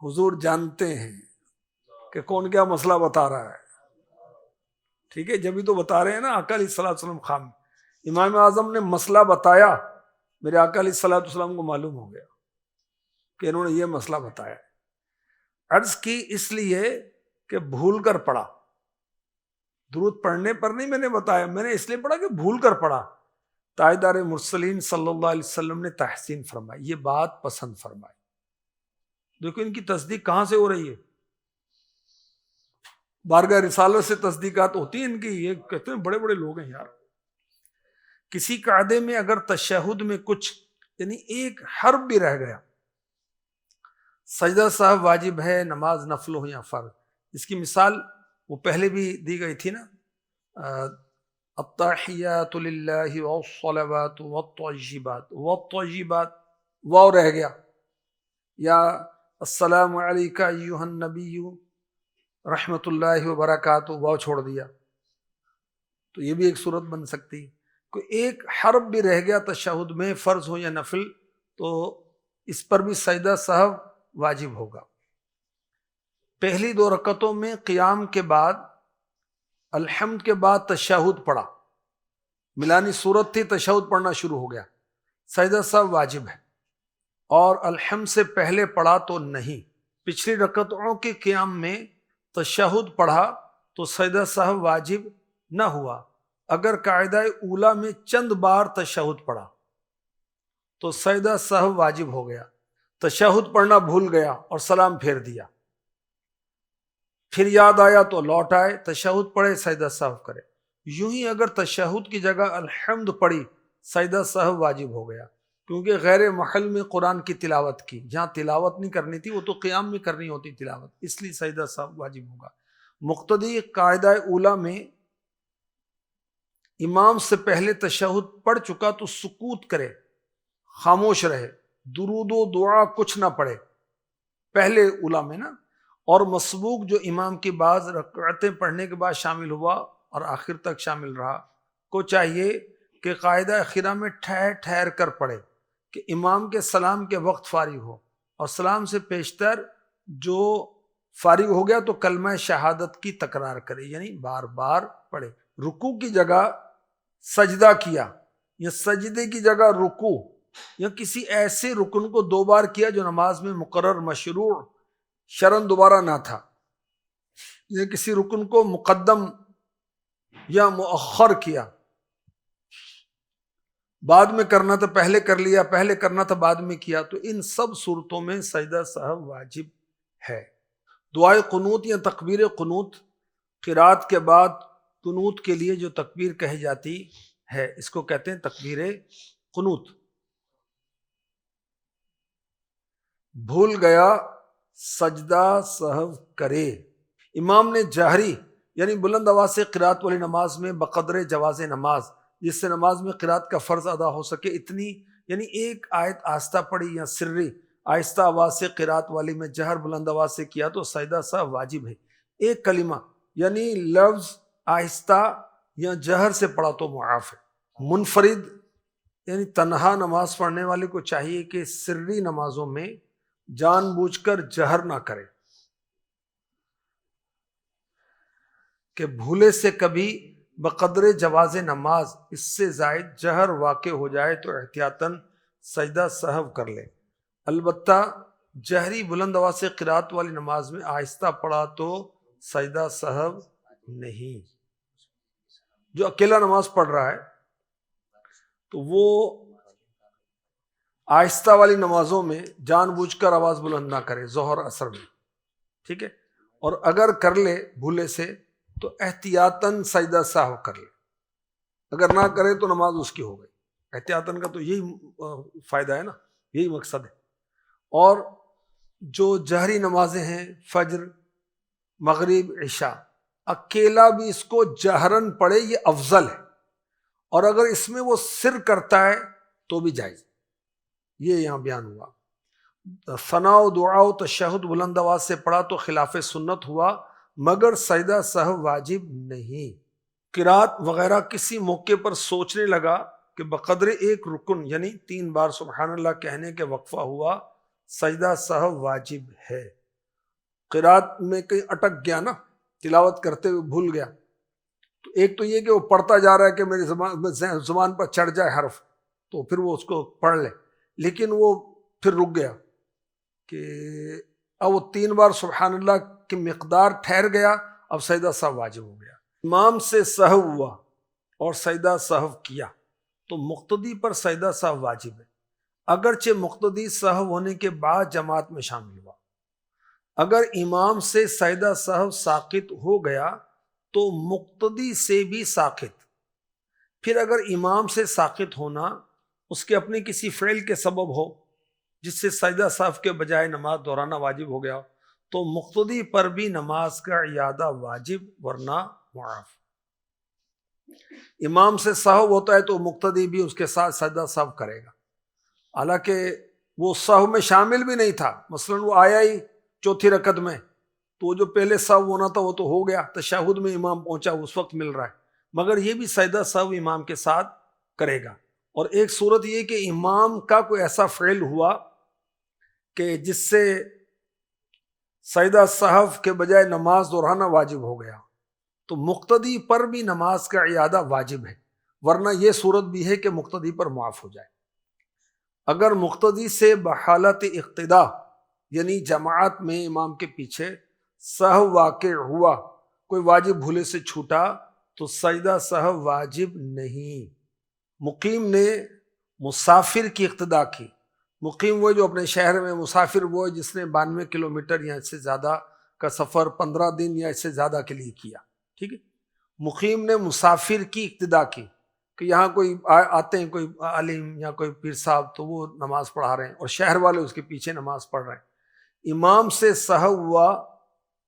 [SPEAKER 1] حضور جانتے ہیں کہ کون کیا مسئلہ بتا رہا ہے، ٹھیک ہے، جبھی تو بتا رہے ہیں نا آقا علیہ الصلوۃ والسلام خواب میں۔ امام اعظم نے مسئلہ بتایا، میرے آقا علیہ الصلوۃ والسلام کو معلوم ہو گیا کہ انہوں نے یہ مسئلہ بتایا۔ عرض کی اس لیے کہ بھول کر پڑھا، درود پڑھنے پر نہیں میں نے بتایا، میں نے اس لیے پڑھا کہ بھول کر پڑھا۔ تاجدار مرسلین صلی اللہ علیہ وسلم نے تحسین فرمائی، یہ بات پسند فرمائی۔ دیکھو ان کی تصدیق کہاں سے ہو رہی ہے، بارگاہ رسالت سے تصدیقات ہوتی ہیں ان کی، یہ کہتے ہیں بڑے بڑے لوگ ہیں یار۔ کسی قاعدے میں اگر تشہد میں کچھ یعنی ایک حرف بھی رہ گیا، سجدہ سہو واجب ہے، نماز نفل ہو یا فرض۔ اس کی مثال وہ پہلے بھی دی گئی تھی نا، التحیات للہ والصلوات والطیبات، والطیبات واو رہ گیا، یا السلام علیکہ ایہا النبی رحمت اللہ وبرکاتہ، واو چھوڑ دیا، تو یہ بھی ایک صورت بن سکتی۔ کوئی ایک حرف بھی رہ گیا تشہد میں، فرض ہو یا نفل، تو اس پر بھی سجدہ سہو واجب ہوگا۔ پہلی 2 رکعتوں میں قیام کے بعد الحمد کے بعد تشہد پڑھا، ملانی صورت تھی، تشہد پڑھنا شروع ہو گیا، سجدہ سہو واجب ہے، اور الحمد سے پہلے پڑھا تو نہیں۔ پچھلی رکعتوں کے قیام میں تشہد پڑھا تو سجدہ سہو واجب نہ ہوا۔ اگر قاعدہ اولا میں چند بار تشہد پڑھا تو سجدہ سہو واجب ہو گیا۔ تشہد پڑھنا بھول گیا اور سلام پھیر دیا، پھر یاد آیا تو لوٹ آئے، تشہد پڑھے، سجدہ سہو کرے۔ یوں ہی اگر تشہد کی جگہ الحمد پڑھی، سجدہ سہو واجب ہو گیا، کیونکہ غیر محل میں قرآن کی تلاوت کی، جہاں تلاوت نہیں کرنی تھی وہ تو قیام میں کرنی ہوتی تلاوت، اس لیے سجدہ سہو واجب ہوگا۔ مقتدی قاعدہ اولا میں امام سے پہلے تشہد پڑھ چکا تو سکوت کرے، خاموش رہے، درود و دعا کچھ نہ پڑھے پہلے اولا میں نا، اور مسبوق جو امام کی بعض رکعتیں پڑھنے کے بعد شامل ہوا اور آخر تک شامل رہا کو چاہیے کہ قاعدہ اخیرہ میں ٹھہر ٹھہر کر پڑھے کہ امام کے سلام کے وقت فارغ ہو، اور سلام سے پیشتر جو فارغ ہو گیا تو کلمہ شہادت کی تکرار کرے، یعنی بار بار پڑھے۔ رکوع کی جگہ سجدہ کیا یا سجدے کی جگہ رکوع یا کسی ایسے رکن کو دو بار کیا جو نماز میں مقرر مشروع شرعاً دوبارہ نہ تھا، یا کسی رکن کو مقدم یا مؤخر کیا، بعد میں کرنا تھا پہلے کر لیا، پہلے کرنا تھا بعد میں کیا، تو ان سب صورتوں میں سجدہ سہو واجب ہے۔ دعائے قنوت یا تکبیر قنوت، قرات کے بعد قنوت کے لیے جو تکبیر کہی جاتی ہے اس کو کہتے ہیں تکبیر قنوت۔ بھول گیا سجدہ سہو کرے۔ امام نے جہری یعنی بلند آواز سے قرات والی نماز میں بقدر جواز نماز، جس سے نماز میں قرات کا فرض ادا ہو سکے، اتنی یعنی ایک آیت آہستہ پڑھی یا سری آہستہ آواز سے قرات والی میں جہر بلند آواز سے کیا تو سجدہ سہو واجب ہے۔ ایک کلمہ یعنی لفظ آہستہ یا جہر سے پڑھا تو معاف ہے۔ منفرد یعنی تنہا نماز پڑھنے والے کو چاہیے کہ سری نمازوں میں جان بوجھ کر جہر نہ کرے، کہ بھولے سے کبھی بقدر جواز نماز اس سے زائد جہر واقع ہو جائے تو احتیاطاً سجدہ سہو کر لے۔ البتہ جہری بلند آواز سے قرات والی نماز میں آہستہ پڑھا تو سجدہ سہو نہیں۔ جو اکیلا نماز پڑھ رہا ہے تو وہ آہستہ والی نمازوں میں جان بوجھ کر آواز بلند نہ کرے، ظہر عصر میں، ٹھیک ہے، اور اگر کر لے بھولے سے تو احتیاطاً سجدہ سہو کر لے، اگر نہ کرے تو نماز اس کی ہو گئی۔ احتیاطاً کا تو یہی فائدہ ہے نا، یہی مقصد ہے۔ اور جو جہری نمازیں ہیں فجر، مغرب، عشاء، اکیلا بھی اس کو جہرن پڑھے یہ افضل ہے، اور اگر اس میں وہ سر کرتا ہے تو بھی جائز، یہ یہاں بیان ہوا۔ ثناء و دعا و تشہد بلند آواز سے پڑھا تو خلاف سنت ہوا، مگر سجدہ سہو واجب نہیں۔ قرات وغیرہ کسی موقع پر سوچنے لگا کہ بقدر ایک رکن یعنی 3 بار سبحان اللہ کہنے کے وقفہ ہوا، سجدہ سہو واجب ہے۔ قرات میں کہیں اٹک گیا نا، تلاوت کرتے ہوئے بھول گیا، تو ایک تو یہ کہ وہ پڑھتا جا رہا ہے کہ میری زبان پر چڑھ جائے حرف تو پھر وہ اس کو پڑھ لے، لیکن وہ پھر رک گیا کہ اب وہ 3 بار سبحان اللہ کی مقدار ٹھہر گیا، اب سجدہ سہو واجب ہو گیا۔ امام سے سہو ہوا اور سجدہ سہو کیا تو مقتدی پر سجدہ سہو واجب ہے، اگرچہ مقتدی سہو ہونے کے بعد جماعت میں شامل ہوا۔ اگر امام سے سجدہ سہو ساقط ہو گیا تو مقتدی سے بھی ساقط، پھر اگر امام سے ساقط ہونا اس کے اپنے کسی فعل کے سبب ہو جس سے سجدہ سہو کے بجائے نماز دہرانا واجب ہو گیا تو مقتدی پر بھی نماز کا اعادہ واجب ورنہ معاف۔ امام سے سہو ہوتا ہے تو مقتدی بھی اس کے ساتھ سجدہ سہو کرے گا، حالانکہ وہ سہو میں شامل بھی نہیں تھا، مثلا وہ آیا ہی چوتھی رکعت میں تو جو پہلے سہو ہونا تھا وہ تو ہو گیا، تشہد میں امام پہنچا اس وقت مل رہا ہے، مگر یہ بھی سجدہ سہو امام کے ساتھ کرے گا۔ اور ایک صورت یہ کہ امام کا کوئی ایسا فعل ہوا کہ جس سے سجدہ سہو کے بجائے نماز دہرانا واجب ہو گیا تو مقتدی پر بھی نماز کا اعادہ واجب ہے، ورنہ یہ صورت بھی ہے کہ مقتدی پر معاف ہو جائے۔ اگر مقتدی سے بحالت اقتدا یعنی جماعت میں امام کے پیچھے سہو واقع ہوا، کوئی واجب بھولے سے چھوٹا، تو سجدہ سہو واجب نہیں۔ مقیم نے مسافر کی اقتدا کی، مقیم وہ جو اپنے شہر میں، مسافر وہ جس نے 92 کلومیٹر یا اس سے زیادہ کا سفر 15 دن یا اس سے زیادہ کے لیے کیا، ٹھیک ہے۔ مقیم نے مسافر کی اقتدا کی کہ یہاں کوئی آتے ہیں، کوئی عالم یا کوئی پیر صاحب، تو وہ نماز پڑھا رہے ہیں اور شہر والے اس کے پیچھے نماز پڑھ رہے ہیں، امام سے سہو ہوا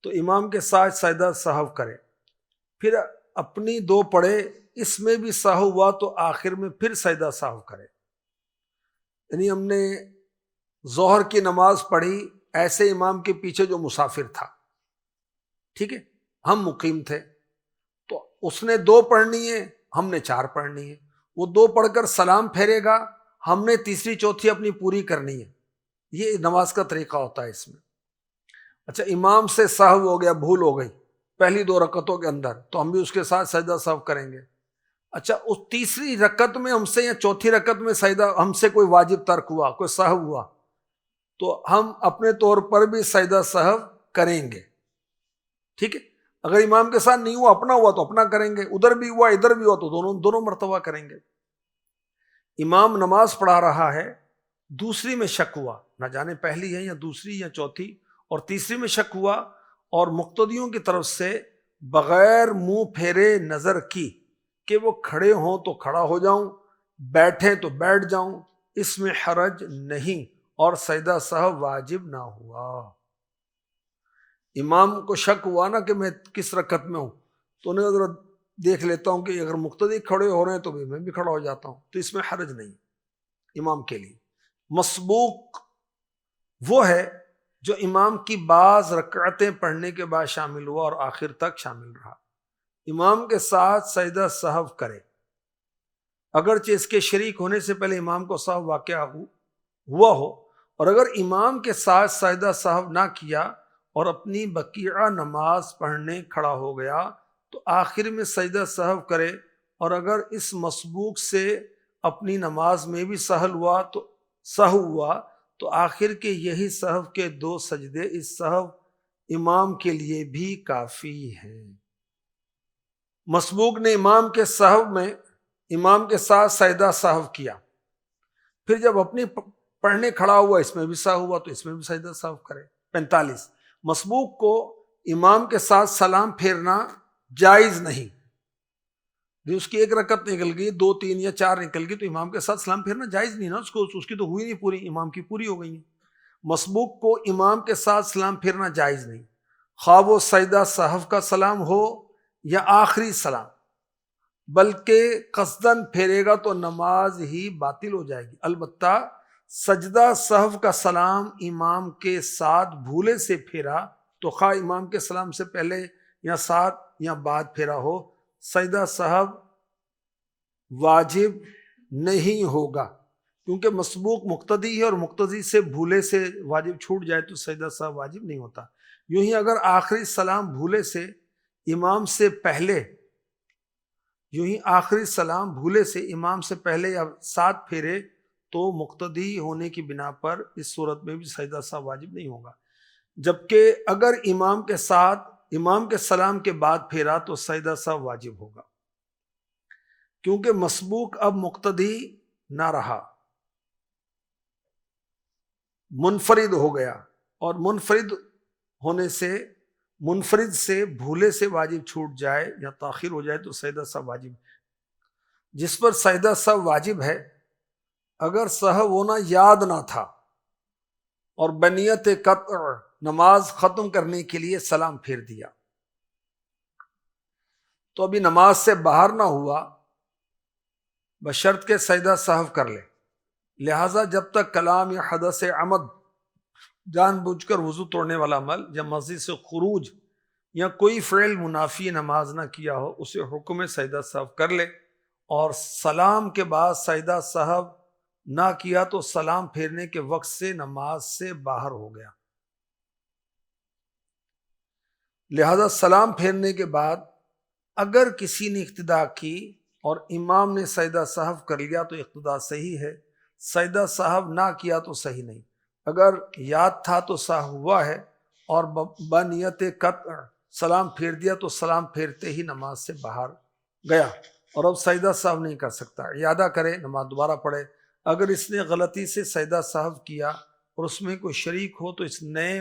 [SPEAKER 1] تو امام کے ساتھ سجدہ سہو کرے، پھر اپنی 2 پڑھے، اس میں بھی سہو ہوا تو آخر میں پھر سجدہ سہو کرے۔ یعنی ہم نے ظہر کی نماز پڑھی ایسے امام کے پیچھے جو مسافر تھا، ٹھیک ہے، ہم مقیم تھے، تو اس نے 2 پڑھنی ہے، ہم نے 4 پڑھنی ہے، وہ 2 پڑھ کر سلام پھیرے گا، ہم نے تیسری چوتھی اپنی پوری کرنی ہے۔ یہ نماز کا طریقہ ہوتا ہے اس میں۔ اچھا، امام سے سہو ہو گیا، بھول ہو گئی پہلی 2 رکعتوں کے اندر، تو ہم بھی اس کے ساتھ سجدہ سہو کریں گے۔ اچھا، اس تیسری رکعت میں ہم سے یا چوتھی رکعت میں سجدہ ہم سے کوئی واجب ترک ہوا، کوئی سہو ہوا، تو ہم اپنے طور پر بھی سجدہ سہو کریں گے، ٹھیک ہے۔ اگر امام کے ساتھ نہیں ہوا، اپنا ہوا تو اپنا کریں گے، ادھر بھی ہوا ادھر بھی ہوا تو دونوں مرتبہ کریں گے۔ امام نماز پڑھا رہا ہے، دوسری میں شک ہوا، نہ جانے پہلی ہے یا دوسری یا چوتھی، اور تیسری میں شک ہوا، اور مقتدیوں کی طرف سے بغیر منہ پھیرے نظر کی کہ وہ کھڑے ہوں تو کھڑا ہو جاؤں، بیٹھیں تو بیٹھ جاؤں، اس میں حرج نہیں، اور سجدہ سہو واجب نہ ہوا۔ امام کو شک ہوا نا کہ میں کس رکعت میں ہوں، تو انہیں ذرا دیکھ لیتا ہوں کہ اگر مقتدی کھڑے ہو رہے ہیں تو میں بھی کھڑا ہو جاتا ہوں، تو اس میں حرج نہیں امام کے لیے۔ مسبوق وہ ہے جو امام کی بعض رکعتیں پڑھنے کے بعد شامل ہوا اور آخر تک شامل رہا، امام کے ساتھ سجدہ سہو کرے، اگرچہ اس کے شریک ہونے سے پہلے امام کو سہو واقع ہوا ہو، اور اگر امام کے ساتھ سجدہ سہو نہ کیا اور اپنی بقیہ نماز پڑھنے کھڑا ہو گیا تو آخر میں سجدہ سہو کرے، اور اگر اس مسبوق سے اپنی نماز میں بھی سہو ہوا تو آخر کے یہی سہو کے 2 سجدے اس سہو امام کے لیے بھی کافی ہیں۔ مسبوق نے امام کے سہو میں امام کے ساتھ سجدہ سہو کیا، پھر جب اپنی پڑھنے کھڑا ہوا اس میں بھی سہو ہوا تو اس میں بھی سجدہ سہو کرے۔ 45، مسبوق کو امام کے ساتھ سلام پھیرنا جائز نہیں، اس کی 1 رکعت نکل گئی، 2 3 یا 4 نکل گئی، تو امام کے ساتھ سلام پھیرنا جائز نہیں نا، اس کی تو ہوئی نہیں پوری، امام کی پوری ہو گئی ہے۔ مسبوق کو امام کے ساتھ سلام پھیرنا جائز نہیں، خواہ وہ سجدہ سہو کا سلام ہو یا آخری سلام، بلکہ قصداً پھیرے گا تو نماز ہی باطل ہو جائے گی۔ البتہ سجدہ سہو کا سلام امام کے ساتھ بھولے سے پھیرا تو خواہ امام کے سلام سے پہلے یا ساتھ یا بعد پھیرا ہو، سجدہ سہو واجب نہیں ہوگا، کیونکہ مسبوق مقتدی ہے اور مقتدی سے بھولے سے واجب چھوٹ جائے تو سجدہ سہو واجب نہیں ہوتا۔ یوں ہی اگر آخری سلام بھولے سے امام سے پہلے امام سے پہلے یا ساتھ پھیرے تو مقتدی ہونے کی بنا پر اس صورت میں بھی سجدہ سہو واجب نہیں ہوگا، جبکہ اگر امام کے سلام کے بعد پھیرا تو سجدہ سہو واجب ہوگا، کیونکہ مسبوق اب مقتدی نہ رہا، منفرد ہو گیا، اور منفرد سے بھولے سے واجب چھوٹ جائے یا تاخیر ہو جائے تو سجدہ سہو واجب۔ جس پر سجدہ سہو واجب ہے، اگر سہو ہونا یاد نہ تھا اور بنیت قطع نماز ختم کرنے کے لیے سلام پھیر دیا تو ابھی نماز سے باہر نہ ہوا، بشرط کے سجدہ سہو کر لے، لہٰذا جب تک کلام یا حدث عمد جان بوجھ کر وضو توڑنے والا عمل یا مسجد سے خروج یا کوئی فعل منافی نماز نہ کیا ہو، اسے حکم سجدہ سہو کر لے، اور سلام کے بعد سجدہ سہو نہ کیا تو سلام پھیرنے کے وقت سے نماز سے باہر ہو گیا، لہذا سلام پھیرنے کے بعد اگر کسی نے ابتدا کی اور امام نے سجدہ سہو کر لیا تو اقتدا صحیح ہے، سجدہ سہو نہ کیا تو صحیح نہیں۔ اگر یاد تھا تو سہو ہوا ہے، اور بنیت قطع سلام پھیر دیا تو سلام پھیرتے ہی نماز سے باہر گیا، اور اب سجدہ سہو نہیں کر سکتا، اعادہ کرے، نماز دوبارہ پڑھے۔ اگر اس نے غلطی سے سجدہ سہو کیا اور اس میں کوئی شریک ہو تو اس نئے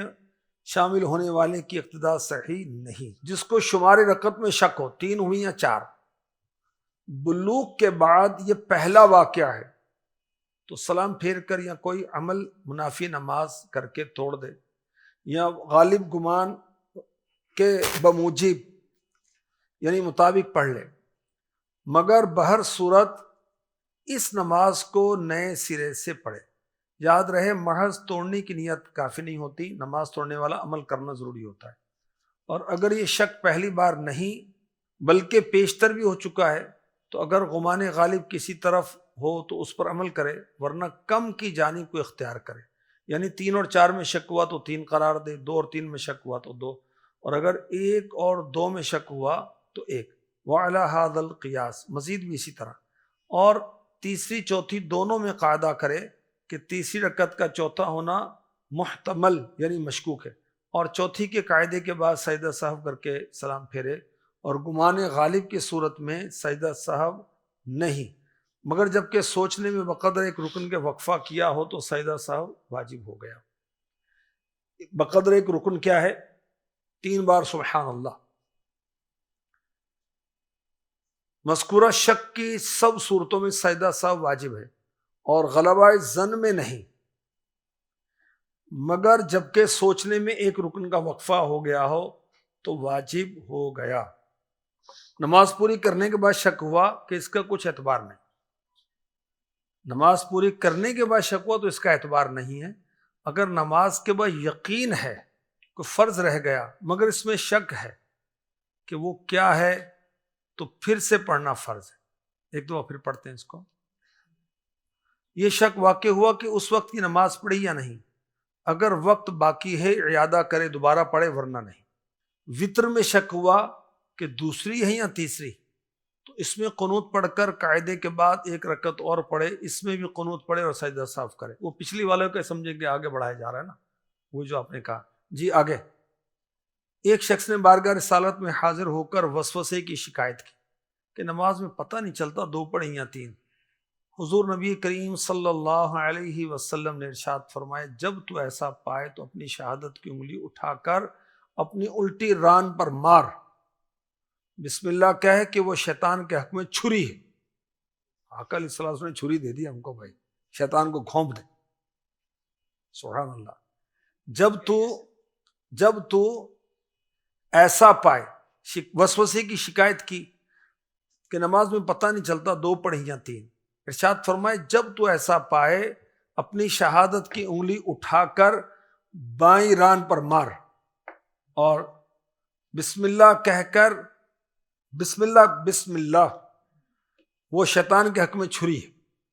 [SPEAKER 1] شامل ہونے والے کی اقتدا صحیح نہیں۔ جس کو شمار رکعت میں شک ہو، 3 ہوئی یا 4، بلوغ کے بعد یہ پہلا واقعہ ہے تو سلام پھیر کر یا کوئی عمل منافی نماز کر کے توڑ دے، یا غالب گمان کے بموجب یعنی مطابق پڑھ لے، مگر بہر صورت اس نماز کو نئے سرے سے پڑھے۔ یاد رہے محض توڑنے کی نیت کافی نہیں ہوتی، نماز توڑنے والا عمل کرنا ضروری ہوتا ہے، اور اگر یہ شک پہلی بار نہیں بلکہ پیشتر بھی ہو چکا ہے تو اگر گمان غالب کسی طرف ہو تو اس پر عمل کرے، ورنہ کم کی جانب کو اختیار کرے، یعنی 3 اور 4 میں شک ہوا تو 3 قرار دے، 2 اور 3 میں شک ہوا تو 2، اور اگر 1 اور 2 میں شک ہوا تو 1۔ وعلی ھذا القیاس، مزید بھی اسی طرح، اور تیسری چوتھی دونوں میں قاعدہ کرے کہ تیسری رکعت کا چوتھا ہونا محتمل یعنی مشکوک ہے، اور چوتھی کے قاعدے کے بعد سجدہ سہو کر کے سلام پھیرے، اور گمان غالب کی صورت میں سجدہ سہو نہیں، مگر جبکہ سوچنے میں بقدر ایک رکن کے وقفہ کیا ہو تو سجدہ سہو واجب ہو گیا۔ بقدر ایک رکن کیا ہے؟ 3 بار سبحان اللہ۔ مذکورہ شک کی سب صورتوں میں سجدہ سہو واجب ہے، اور غلبہ ظن میں نہیں، مگر جبکہ سوچنے میں ایک رکن کا وقفہ ہو گیا ہو تو واجب ہو گیا۔ نماز پوری کرنے کے بعد شک ہوا کہ اس کا کچھ اعتبار نہیں، نماز پوری کرنے کے بعد شک ہوا تو اس کا اعتبار نہیں ہے۔ اگر نماز کے بعد یقین ہے کوئی فرض رہ گیا مگر اس میں شک ہے کہ وہ کیا ہے تو پھر سے پڑھنا فرض ہے، ایک دو پھر پڑھتے ہیں اس کو۔ یہ شک واقع ہوا کہ اس وقت کی نماز پڑھی یا نہیں، اگر وقت باقی ہے اعادہ کرے، دوبارہ پڑھے، ورنہ نہیں۔ وطر میں شک ہوا کہ دوسری ہے یا تیسری تو اس میں قنوت پڑھ کر قاعدے کے بعد 1 رکعت اور پڑھے، اس میں بھی قنوت پڑھے اور سجدہ سہو کرے۔ وہ پچھلی والوں کے سمجھے کہ آگے بڑھایا جا رہا ہے نا، وہ جو آپ نے کہا۔ جی آگے، ایک شخص نے بارگاہ رسالت میں حاضر ہو کر وسوسے کی شکایت کی کہ نماز میں پتہ نہیں چلتا 2 پڑھیں یا 3۔ حضور نبی کریم صلی اللہ علیہ وسلم نے ارشاد فرمائے، جب تو ایسا پائے تو اپنی شہادت کی انگلی اٹھا کر اپنی الٹی ران پر مار، بسم اللہ کہہ کہ وہ شیطان کے حق میں چھری ہے۔ آقا علیہ السلام نے چھری دے دی ہم کو، بھائی شیطان کو گھونپ دے۔ سبحان اللہ۔ جب تو ایسا پائے، وسوسے کی شکایت کی کہ نماز میں پتہ نہیں چلتا 2 پڑھیں یا 3، ارشاد فرمائے جب تو ایسا پائے اپنی شہادت کی انگلی اٹھا کر بائیں ران پر مار، اور بسم اللہ کہہ کر بسم اللہ وہ شیطان کے حق میں چھری ہے۔